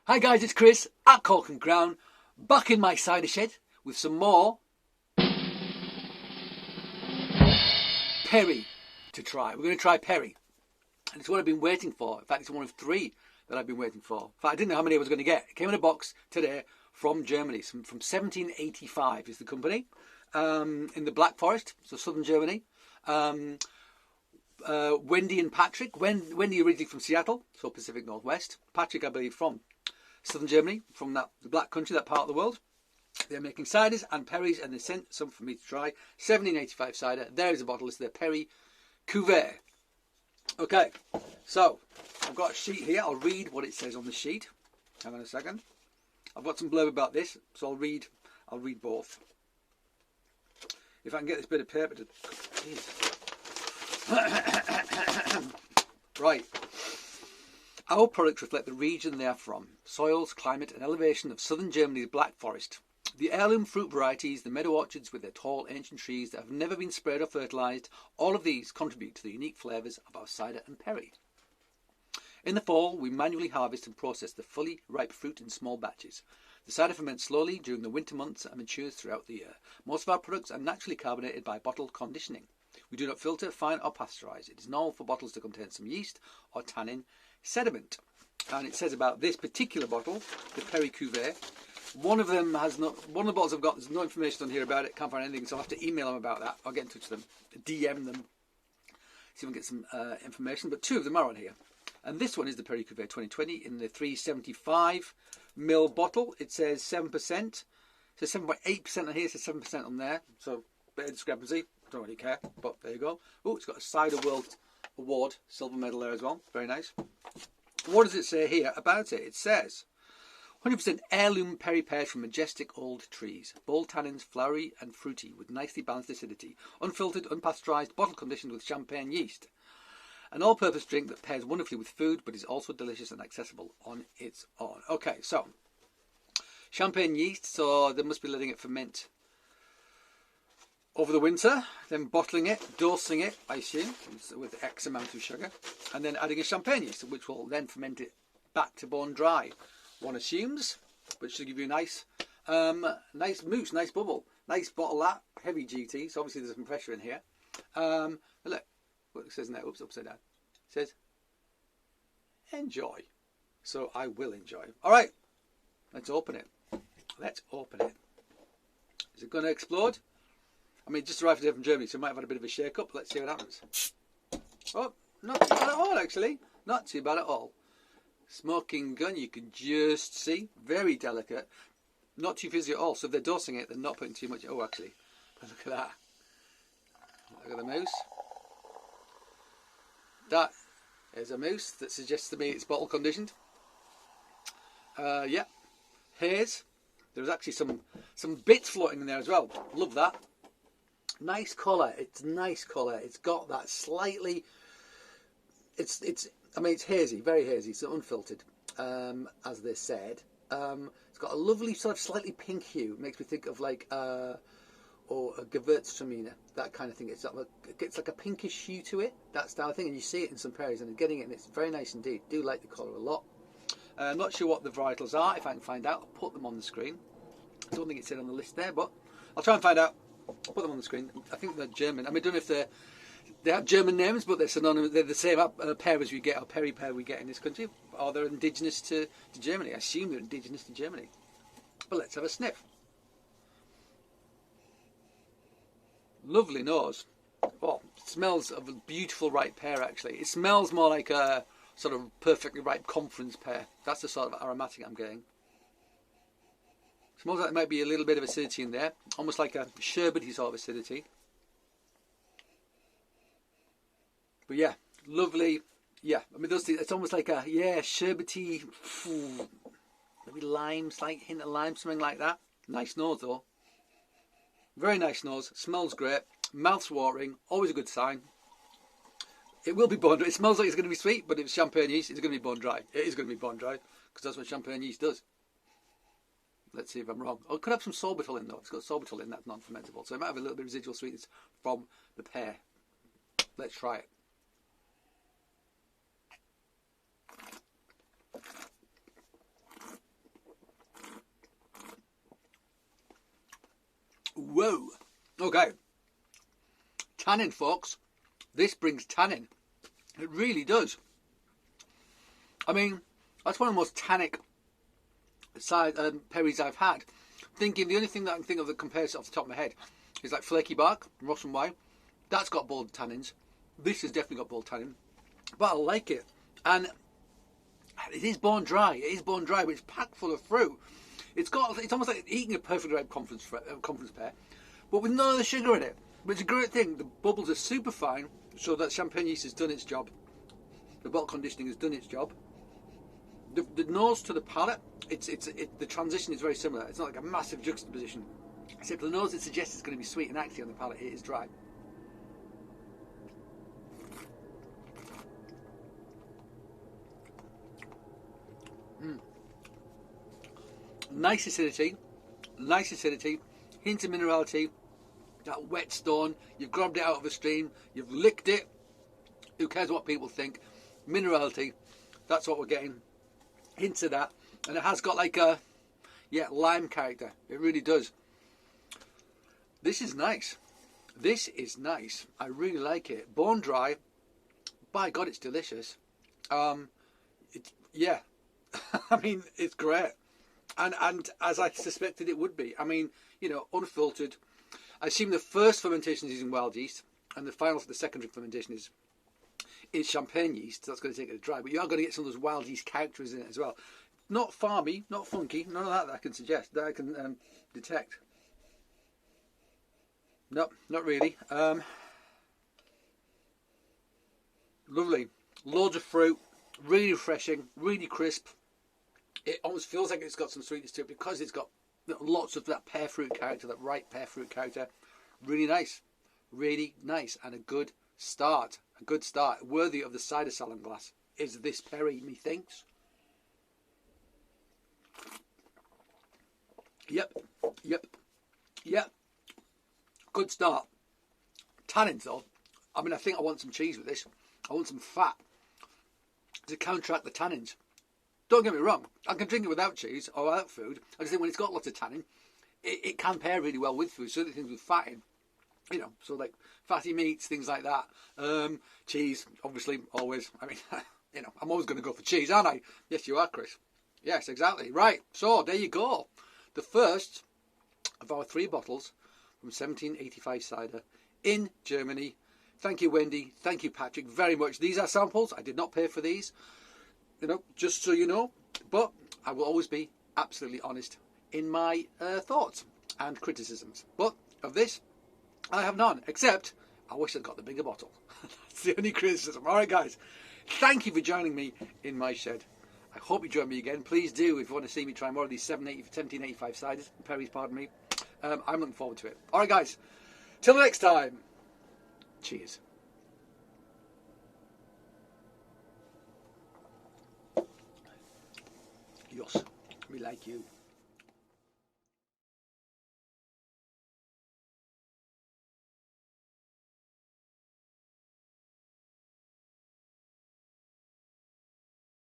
Hi guys, it's Chris at Cork and Crown, back in my cider shed with some more Perry to try. We're going to try Perry, and it's what I've been waiting for. In fact, it's one of three that I've been waiting for. In fact, I didn't know how many I was going to get. It came in a box today from Germany, from 1785 is the company, in the Black Forest, so southern Germany. Wendy and Patrick. Wendy originally from Seattle, so Pacific Northwest. Patrick, I believe, from southern Germany, from the Black Country, that part of the world. They're making ciders and Perrys, and they sent some for me to try. 1785 cider. There is a bottle. It's their Perry Cuvee. Okay, so I've got a sheet here. I'll read what it says on the sheet. Hang on a second. I've got some blurb about this, so I'll read both. If I can get this bit of paper to... Right. Our products reflect the region they are from, soils, climate and elevation of southern Germany's Black Forest. The heirloom fruit varieties, the meadow orchards with their tall ancient trees that have never been sprayed or fertilised, all of these contribute to the unique flavours of our cider and perry. In the fall, we manually harvest and process the fully ripe fruit in small batches. The cider ferments slowly during the winter months and matures throughout the year. Most of our products are naturally carbonated by bottle conditioning. We do not filter, fine or pasteurise. It is normal for bottles to contain some yeast or tannin sediment. And it says about this particular bottle, the Perry Cuvee, one of the bottles I've got, there's no information on here about it, can't find anything, so I'll have to email them about that. I'll get in touch with them, DM them, see if I can get some information, but two of them are on here. And this one is the Perry Cuvee 2020 in the 375ml bottle. It says 7%, it says 7.8% on here, it says 7% on there, so a bit of discrepancy, don't really care, but there you go. Oh, it's got a Cider World Award, silver medal there as well, very nice. What does it say here about it? It says 100% heirloom Perry pears from majestic old trees. Bold tannins, flowery and fruity, with nicely balanced acidity. Unfiltered, unpasteurised, bottle conditioned with champagne yeast. An all-purpose drink that pairs wonderfully with food, but is also delicious and accessible on its own. Okay, so champagne yeast, so they must be letting it ferment over the winter, then bottling it, dosing it, I assume, with X amount of sugar, and then adding a champagne yeast, which will then ferment it back to bone dry. One assumes, but should give you a nice mousse, nice bubble, nice bottle that, heavy GT. So obviously there's some pressure in here. Look, what it says now. Oops, upside down. It says enjoy. So I will enjoy. All right, let's open it. Let's open it. Is it going to explode? I mean, it just arrived today from Germany, so it might have had a bit of a shake-up. Let's see what happens. Oh, not too bad at all, actually. Not too bad at all. Smoking gun, you can just see. Very delicate. Not too fizzy at all. So if they're dosing it, they're not putting too much. Oh, actually. Look at that. Look at the mousse. That is a mousse that suggests to me it's bottle conditioned. Yeah. Haze. There's actually some bits floating in there as well. Love that. Nice colour. It's nice colour. It's got that slightly... It's I mean, it's hazy, very hazy. It's unfiltered, as they said. It's got a lovely sort of slightly pink hue. It makes me think of like or a Gewürztraminer, that kind of thing. It's like a pinkish hue to it, that style of thing. And you see it in some Perrys, and getting it, and it's very nice indeed. Do like the colour a lot. I'm not sure what the varietals are. If I can find out, I'll put them on the screen. I don't think it said on the list there, but I'll try and find out. I'll put them on the screen. I think they're German. I mean, I don't know if they have German names, but they're synonymous. They're the same pear as we get, or Perry pear we get in this country, or they're indigenous to Germany. I assume they're indigenous to Germany. But let's have a sniff. Lovely nose. Oh, it smells of a beautiful ripe pear, actually. It smells more like a sort of perfectly ripe conference pear. That's the sort of aromatic I'm getting. Smells like there might be a little bit of acidity in there, almost like a sherbety sort of acidity. But yeah, lovely. Yeah, I mean, those things, it's almost like a, sherbety, maybe lime, slight hint of lime, something like that. Nice nose though. Very nice nose, smells great, mouth's watering, always a good sign. It will be bone dry. It smells like it's going to be sweet, but if it's champagne yeast, it's going to be bone dry. It is going to be bone dry, because that's what champagne yeast does. Let's see if I'm wrong. Oh, it could have some sorbitol in though. It's got sorbitol in, that's non-fermentable. So it might have a little bit of residual sweetness from the pear. Let's try it. Whoa. Okay. Tannin, folks. This brings tannin. It really does. I mean, that's one of the most tannic perries I've had. Thinking the only thing that I can think of that compares it off the top of my head is like flaky bark, Ross and wine. That's got bold tannins. This has definitely got bold tannin. But I like it. And it is bone dry. It is bone dry, but it's packed full of fruit. It's almost like eating a perfectly ripe conference pear, but with no other sugar in it. But it's a great thing. The bubbles are super fine, so that champagne yeast has done its job. The bottle conditioning has done its job. The nose to the palate, the transition is very similar. It's not like a massive juxtaposition. Except the nose, it suggests it's going to be sweet, and actually on the palate it is dry. Nice acidity, hint of minerality, that wet stone. You've grabbed it out of a stream, you've licked it. Who cares what people think? Minerality, that's what we're getting. Hints of that, and it has got like a lime character. It really does. This is nice. This is nice. I really like it. Bone dry. By God, it's delicious. Yeah. I mean, it's great. And as I suspected it would be. I mean, you know, unfiltered. I assume the first fermentation is using wild yeast, and the secondary fermentation is champagne yeast. So that's going to take it dry, but you are going to get some of those wild yeast characters in it as well. Not farmy, not funky, none of that I can suggest, that I can detect. No, not really. Lovely. Loads of fruit, really refreshing, really crisp. It almost feels like it's got some sweetness to it because it's got lots of that pear fruit character, that ripe pear fruit character. Really nice, and a good start. A good start, worthy of the cider salon glass. Is this perry, methinks? Yep. Good start. Tannins though. I mean, I think I want some cheese with this. I want some fat to counteract the tannins. Don't get me wrong, I can drink it without cheese or without food. I just think when it's got lots of tannin, it can pair really well with food. Certain things with fat in, you know, so like fatty meats, things like that. Cheese, obviously, always. I mean, you know, I'm always going to go for cheese, aren't I? Yes, you are, Chris. Yes, exactly. Right, so there you go. The first of our 3 bottles from 1785 cider in Germany. Thank you, Wendy. Thank you, Patrick, very much. These are samples. I did not pay for these. You know, just so you know, but I will always be absolutely honest in my thoughts and criticisms. But of this, I have none, except I wish I'd got the bigger bottle. That's the only criticism. All right, guys, thank you for joining me in my shed. I hope you join me again. Please do if you want to see me try more of these 1785 ciders, perries, pardon me. I'm looking forward to it. All right, guys, till the next time, cheers. Yes, we like you.